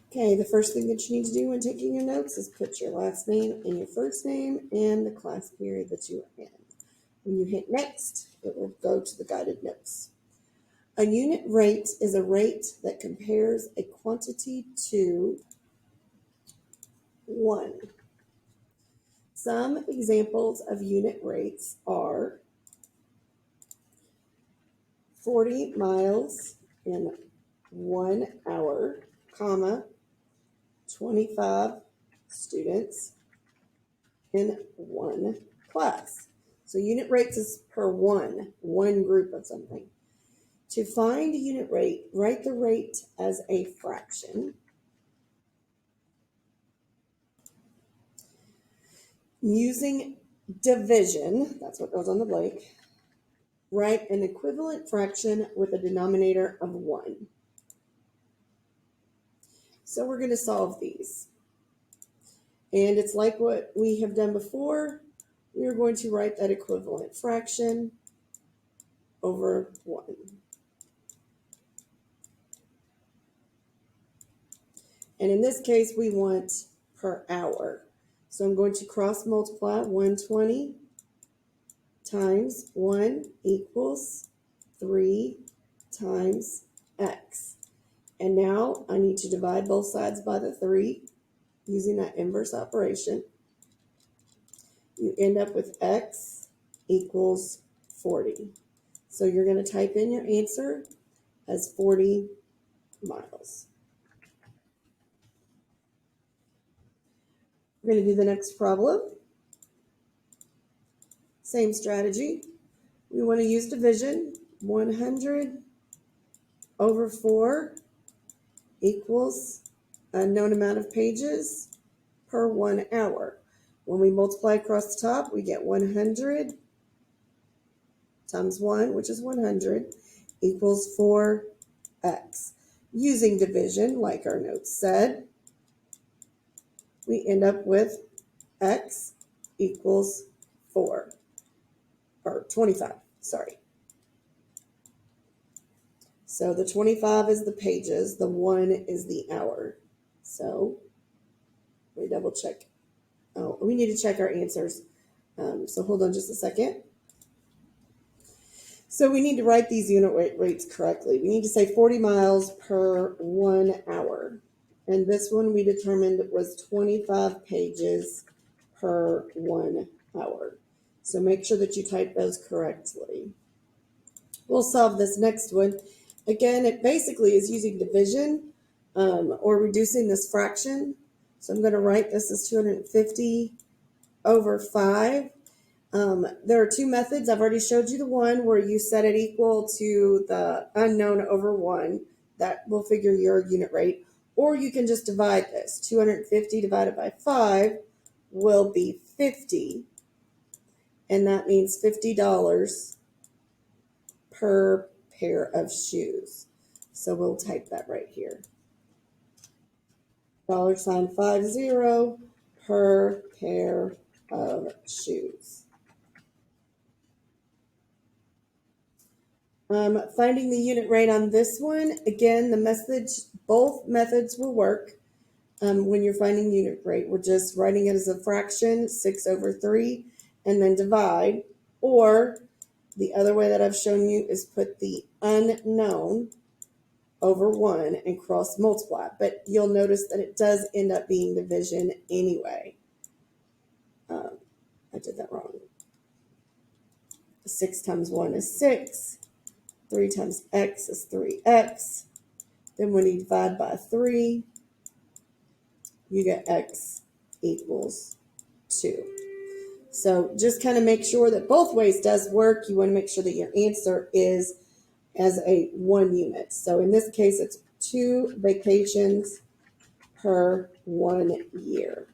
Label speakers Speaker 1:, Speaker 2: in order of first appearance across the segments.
Speaker 1: Okay, the first thing that you need to do when taking your notes is put your last name and your first name and the class period that you are in. When you hit next, it will go to the guided notes. A unit rate is a rate that compares a quantity to one. Some examples of unit rates are 40 miles in 1 hour, comma, 25 students in one class. So unit rates is per one group of something. To find a unit rate, write the rate as a fraction. Using division, that's what goes on the blank, write an equivalent fraction with a denominator of 1. So we're going to solve these. And it's like what we have done before. We are going to write that equivalent fraction over 1. And in this case, we want per hour. So I'm going to cross multiply 120 times 1 equals 3 times x. And now I need to divide both sides by the 3 using that inverse operation. You end up with x equals 40. So you're going to type in your answer as 40 miles. We're going to do the next problem. Same strategy. We want to use division. 100 over 4 equals a known amount of pages per 1 hour. When we multiply across the top, we get 100 times 1, which is 100, equals 4x. Using division, like our notes said, we end up with x equals 4, or 25, sorry. So the 25 is the pages, the 1 is the hour. So we double check. Oh, we need to check our answers. So hold on just a second. So we need to write these unit rates correctly. We need to say 40 miles per 1 hour. And this one we determined was 25 pages per 1 hour. So make sure that you type those correctly. We'll solve this next one. Again, it basically is using division or reducing this fraction. So I'm going to write this as 250 over 5. There are 2 methods. I've already showed you the one where you set it equal to the unknown over 1. That will figure your unit rate. Or you can just divide this. 250 divided by 5 will be 50. And that means $50 per pair of shoes. So we'll type that right here. $50 per pair of shoes. Finding the unit rate on this one, again, both methods will work when you're finding unit rate. We're just writing it as a fraction, 6 over 3, and then divide. Or the other way that I've shown you is put the unknown over 1 and cross multiply. But you'll notice that it does end up being division anyway. I did that wrong. 6 times 1 is 6. 3 times x is 3x. Then when you divide by 3, you get x equals 2. So just kind of make sure that both ways does work. You want to make sure that your answer is as a 1 unit. So in this case, it's 2 vacations per 1 year.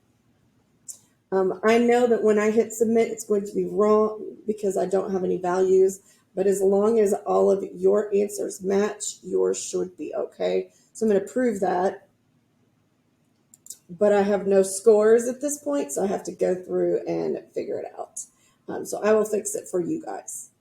Speaker 1: I know that when I hit submit, it's going to be wrong because I don't have any values. But as long as all of your answers match, yours should be okay. So I'm going to prove that. But I have no scores at this point, so I have to go through and figure it out. So I will fix it for you guys.